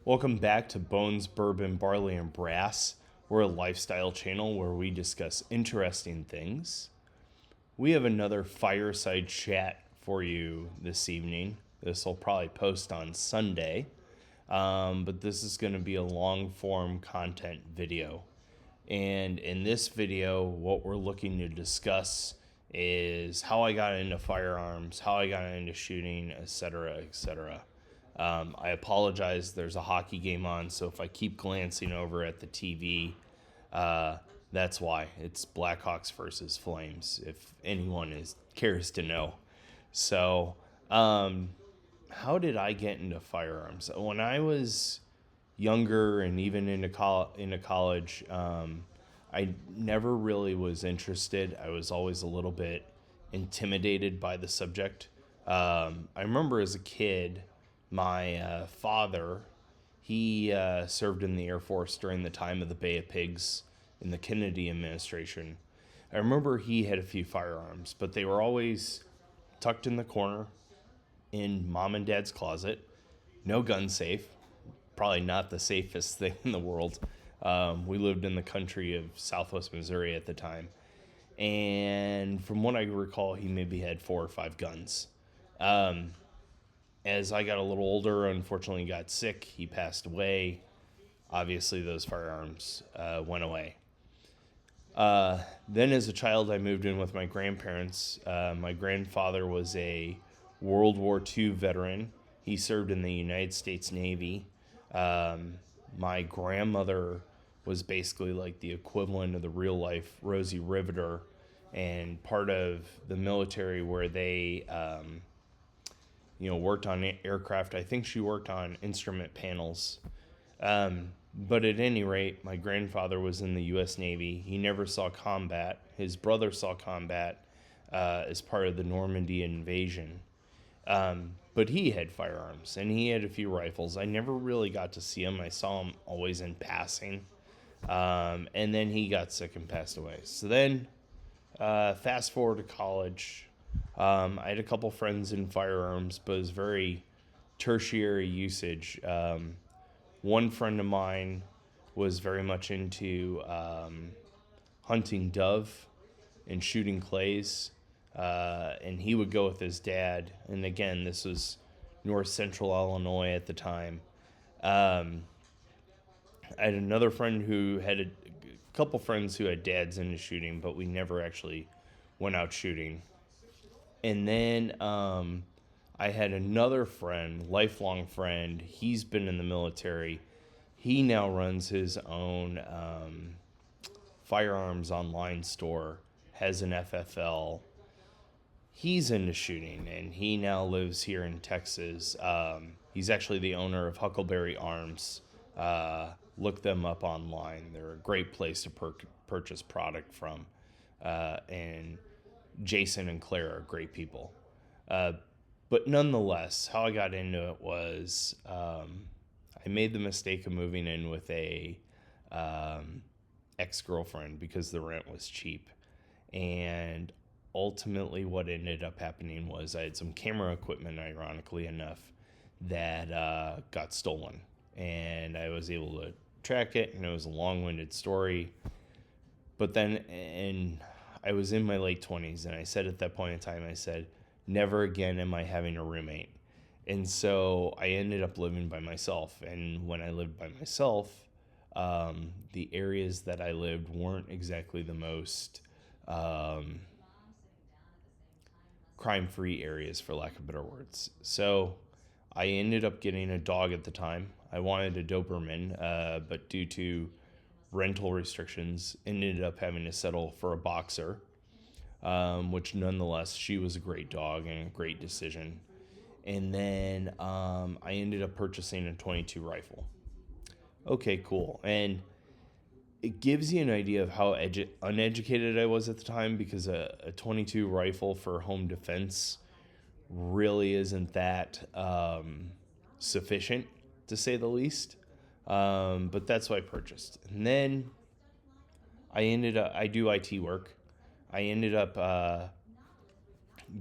Welcome back to Bones, Bourbon, Barley, and Brass. We're a lifestyle channel where we discuss interesting things. We have another fireside chat for you this evening. This will probably post on Sunday, but this is going to be a long form content video. And in this video, what we're looking to discuss is how I got into firearms, how I got into shooting, etc., etc. I apologize, there's a hockey game on, so if I keep glancing over at the TV, that's why. It's Blackhawks versus Flames, if anyone cares to know. So, how did I get into firearms? When I was younger and even into college, I never really was interested. I was always a little bit intimidated by the subject. I remember as a kid, my father, he served in the Air Force during the time of the Bay of Pigs in the Kennedy administration. I remember he had a few firearms, but they were always tucked in the corner in mom and dad's closet. No gun safe. Probably not the safest thing in the world. We lived in the country of Southwest Missouri at the time. And from what I recall, he maybe had 4 or 5 guns. As I got a little older, unfortunately got sick. He passed away. Obviously, those firearms went away. Then as a child, I moved in with my grandparents. My grandfather was a World War II veteran. He served in the United States Navy. My grandmother was basically like the equivalent of the real life Rosie Riveter, and part of the military where they worked on aircraft. I think she worked on instrument panels. But at any rate, my grandfather was in the U.S. Navy. He never saw combat. His brother saw combat as part of the Normandy invasion. But he had firearms, and he had a few rifles. I never really got to see him. I saw him always in passing. And then he got sick and passed away. So then, fast forward to college. I had a couple friends in firearms, but it was very tertiary usage. One friend of mine was very much into hunting dove and shooting clays. And he would go with his dad. And again, this was north central Illinois at the time. I had another friend who had a couple friends who had dads into shooting, but we never actually went out shooting. And then I had another friend, lifelong friend. He's been in the military. He now runs his own firearms online store, has an FFL. He's into shooting, and he now lives here in Texas. He's actually the owner of Huckleberry Arms. Look them up online. They're a great place to purchase product from. And Jason and Claire are great people. But nonetheless, how I got into it was I made the mistake of moving in with a ex-girlfriend because the rent was cheap. And ultimately what ended up happening was I had some camera equipment, ironically enough, that got stolen. And I was able to track it, and it was a long-winded story. But then, and I was in my late 20s, and I said at that point in time, I said, never again am I having a roommate. And so I ended up living by myself. And when I lived by myself, the areas that I lived weren't exactly the most crime-free areas, for lack of better words. So I ended up getting a dog at the time. I wanted a Doberman, but due to rental restrictions, ended up having to settle for a boxer, which nonetheless, she was a great dog and a great decision. And then I ended up purchasing a .22 rifle. Okay, cool. And it gives you an idea of how uneducated I was at the time, because a .22 rifle for home defense really isn't that sufficient, to say the least. But that's what I purchased. And then I do IT work. I ended up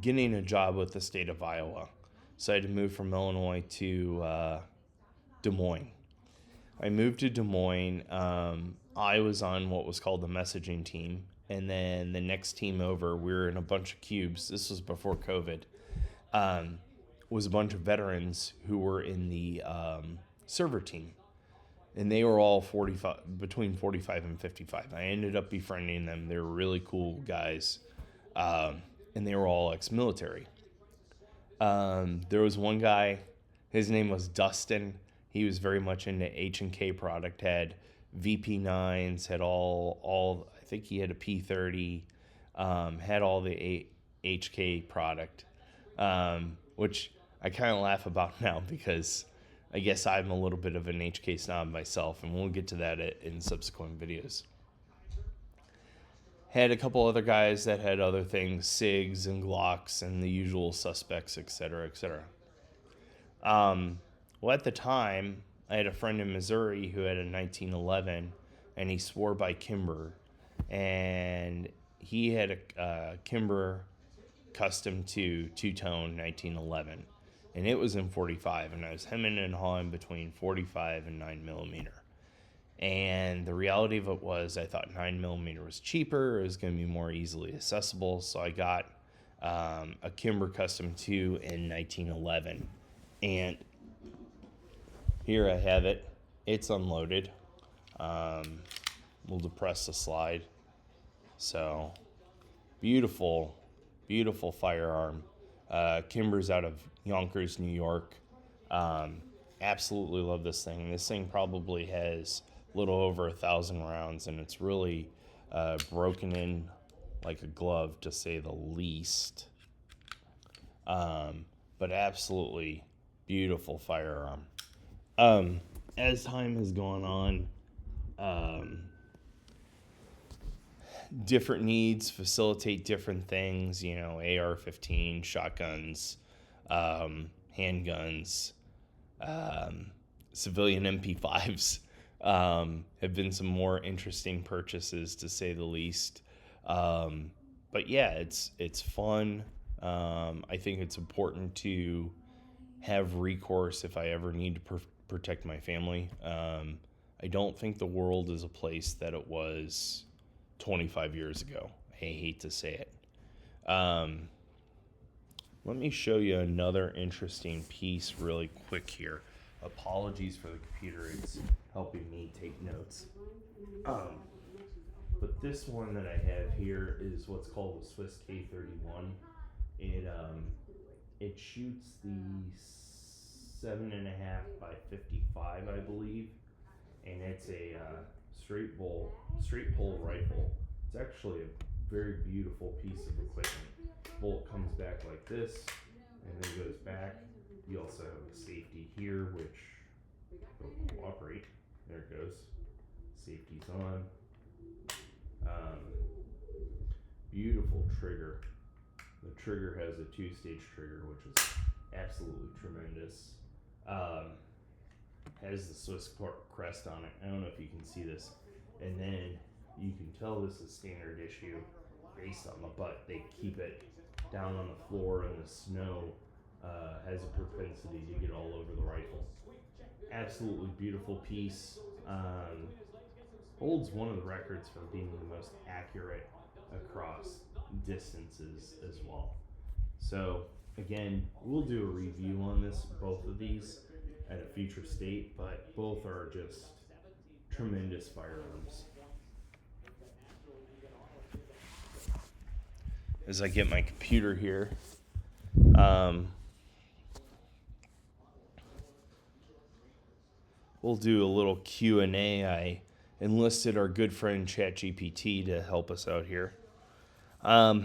getting a job with the state of Iowa. So I had to move from Illinois to Des Moines. I moved to Des Moines. I was on what was called the messaging team. And then the next team over, we were in a bunch of cubes. This was before COVID. Was a bunch of veterans who were in the server team. And they were all between 45 and 55. I ended up befriending them. They were really cool guys. And they were all ex-military. There was one guy, his name was Dustin. He was very much into H&K product, had VP9s, had all I think he had a P30, had all the HK product, which I kind of laugh about now because I guess I'm a little bit of an HK snob myself, and we'll get to that in subsequent videos. Had a couple other guys that had other things, SIGs and Glocks and the usual suspects, etc., etc. Well, at the time, I had a friend in Missouri who had a 1911, and he swore by Kimber. And he had a Kimber custom to two-tone 1911. And it was in 45, and I was hemming and hawing between 45 and 9mm. And the reality of it was I thought 9mm was cheaper, it was going to be more easily accessible, so I got a Kimber Custom 2 in 1911. And here I have it. It's unloaded. We'll depress the slide. So, beautiful, beautiful firearm. Kimber's out of Yonkers, New York. Absolutely love this thing. This thing probably has a little over 1,000 rounds, and it's really broken in like a glove, to say the least. But absolutely beautiful firearm. As time has gone on, different needs facilitate different things, AR-15, shotguns, handguns, civilian MP5s have been some more interesting purchases, to say the least. But yeah, it's fun. I think it's important to have recourse if I ever need to protect my family. I don't think the world is a place that it was 25 years ago. I hate to say it. Let me show you another interesting piece really quick here. Apologies for the computer, it's helping me take notes. But this one that I have here is what's called the Swiss K31. It shoots the 7.5 by 55, I believe, and it's a straight pull rifle. It's actually a very beautiful piece of equipment. Bolt comes back like this, and then goes back. You also have a safety here, which will cooperate. There it goes. Safety's on. Beautiful trigger. The trigger has a 2-stage trigger, which is absolutely tremendous. Has the Swiss crest on it. I don't know if you can see this. And then you can tell this is standard issue based on the butt. They keep it down on the floor, and the snow has a propensity to get all over the rifle. Absolutely beautiful piece. Holds one of the records for being the most accurate across distances as well. So again, we'll do a review on both of these at a future state, but both are just tremendous firearms. As I get my computer here, we'll do a little Q&A. I enlisted our good friend ChatGPT to help us out here. How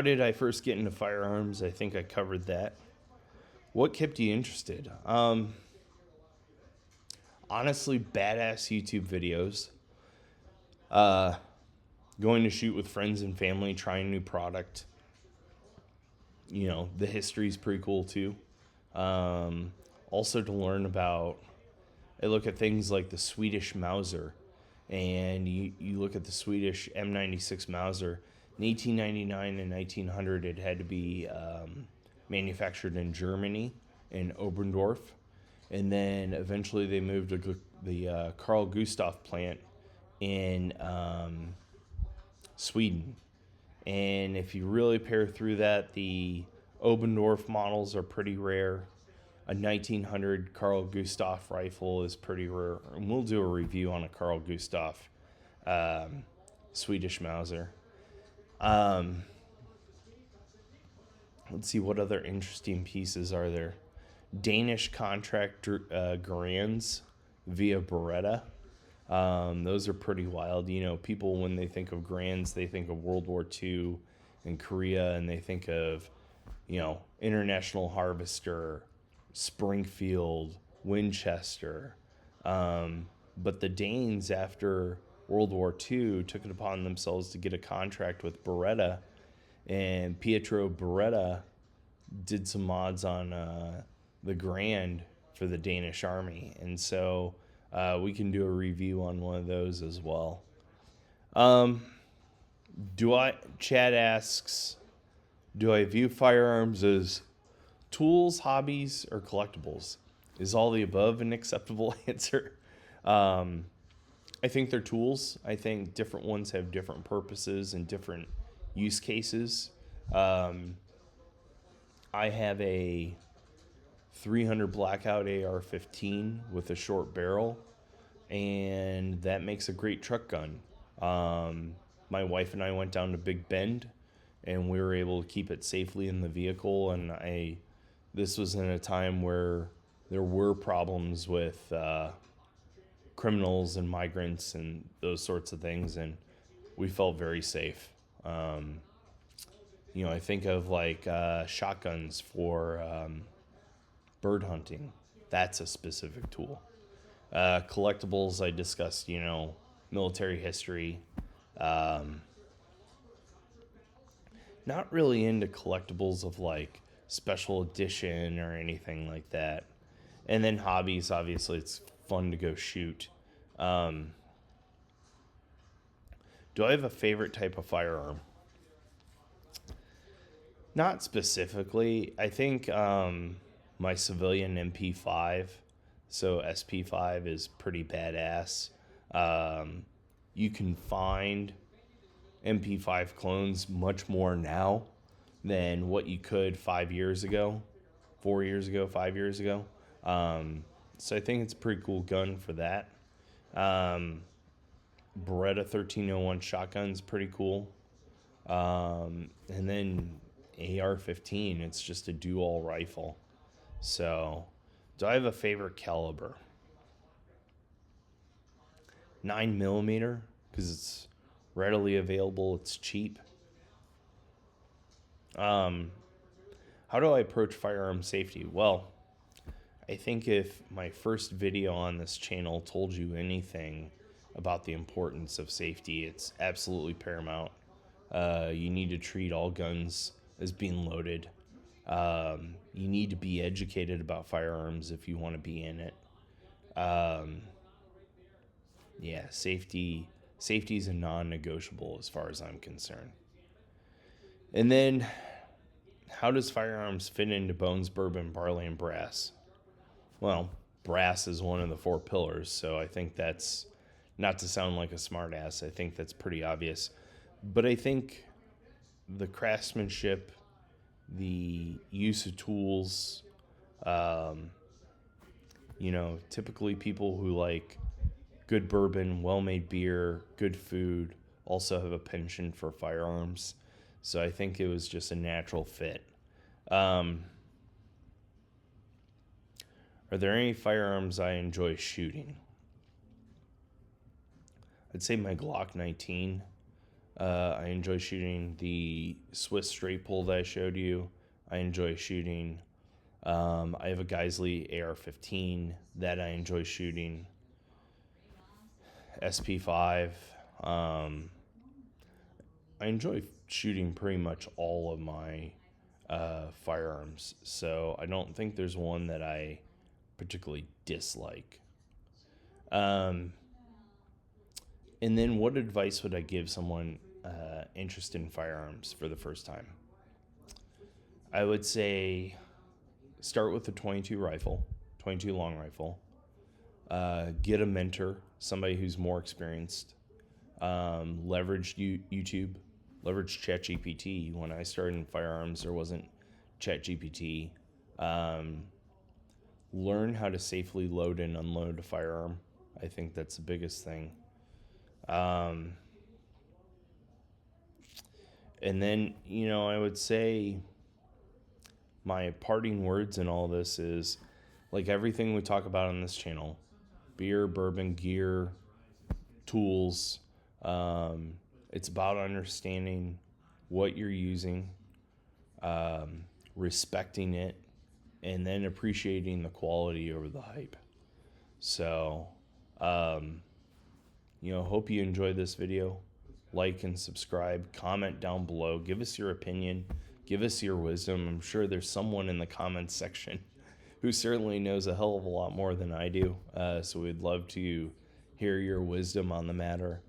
did I first get into firearms? I think I covered that. What kept you interested? Honestly, badass YouTube videos. Going to shoot with friends and family, trying new product. The history's pretty cool too. Also to learn about, I look at things like the Swedish Mauser, and you look at the Swedish M96 Mauser. In 1899 and 1900, it had to be manufactured in Germany, in Oberndorf, And then eventually they moved to the Carl Gustaf plant in Sweden. And if you really pair through that, the Obendorf models are pretty rare. A 1900 Carl Gustaf rifle is pretty rare. And we'll do a review on a Carl Gustaf Swedish Mauser. Let's see, what other interesting pieces are there. Danish contract Garands via Beretta. Those are pretty wild. You know, people, when they think of Garands, they think of World War II and Korea, and they think of, you know, International Harvester, Springfield, Winchester. But the Danes, after World War II, took it upon themselves to get a contract with Beretta, and Pietro Beretta did some mods on the Grand for the Danish army. And so we can do a review on one of those as well. Chad asks, do I view firearms as tools, hobbies, or collectibles? Is all the above an acceptable answer? I think they're tools. I think different ones have different purposes and different use cases. I have a 300 Blackout AR-15 with a short barrel, and that makes a great truck gun. My wife and I went down to Big Bend, and we were able to keep it safely in the vehicle. And this was in a time where there were problems with criminals and migrants and those sorts of things, and we felt very safe. You know, I think of like shotguns for bird hunting. That's a specific tool. Collectibles, I discussed, you know, military history. Not really into collectibles of like special edition or anything like that. And then hobbies, obviously, it's fun to go shoot. Do I have a favorite type of firearm? Not specifically. I think my civilian MP5, so SP5, is pretty badass. You can find MP5 clones much more now than what you could 5 years ago, 4 years ago, 5 years ago. So I think it's a pretty cool gun for that. Beretta 1301 shotgun's pretty cool. And then AR-15, it's just a dual rifle. So, do I have a favorite caliber? 9mm, because it's readily available, it's cheap. How do I approach firearm safety? Well, I think if my first video on this channel told you anything about the importance of safety, it's absolutely paramount. You need to treat all guns as being loaded. You need to be educated about firearms if you want to be in it. Yeah, safety is a non-negotiable as far as I'm concerned. And then, how does firearms fit into bones, bourbon, barley, and brass? Well, brass is one of the 4 pillars, so I think that's, not to sound like a smartass, I think that's pretty obvious. But I think the craftsmanship, the use of tools, you know, typically people who like good bourbon, well-made beer, good food, also have a penchant for firearms. So I think it was just a natural fit. Are there any firearms I enjoy shooting? I'd say my Glock 19. I enjoy shooting the Swiss straight pull that I showed you. I enjoy shooting. I have a Geisley AR-15 that I enjoy shooting. SP5. I enjoy shooting pretty much all of my firearms, so I don't think there's one that I particularly dislike. And then what advice would I give someone interested in firearms for the first time? I would say start with the 22 rifle, 22 long rifle. Get a mentor, somebody who's more experienced. Leverage YouTube, leverage ChatGPT. When I started in firearms, there wasn't ChatGPT. Learn how to safely load and unload a firearm. I think that's the biggest thing. And then, I would say my parting words in all this is, like everything we talk about on this channel, beer, bourbon, gear, tools, it's about understanding what you're using, respecting it, and then appreciating the quality over the hype. So, hope you enjoyed this video. Like and subscribe, comment down below, give us your opinion, give us your wisdom. I'm sure there's someone in the comments section who certainly knows a hell of a lot more than I do. So we'd love to hear your wisdom on the matter.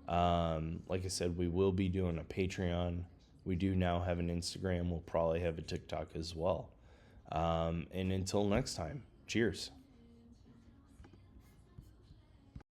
Like I said, we will be doing a Patreon. We do now have an Instagram. We'll probably have a TikTok as well. And until next time, cheers.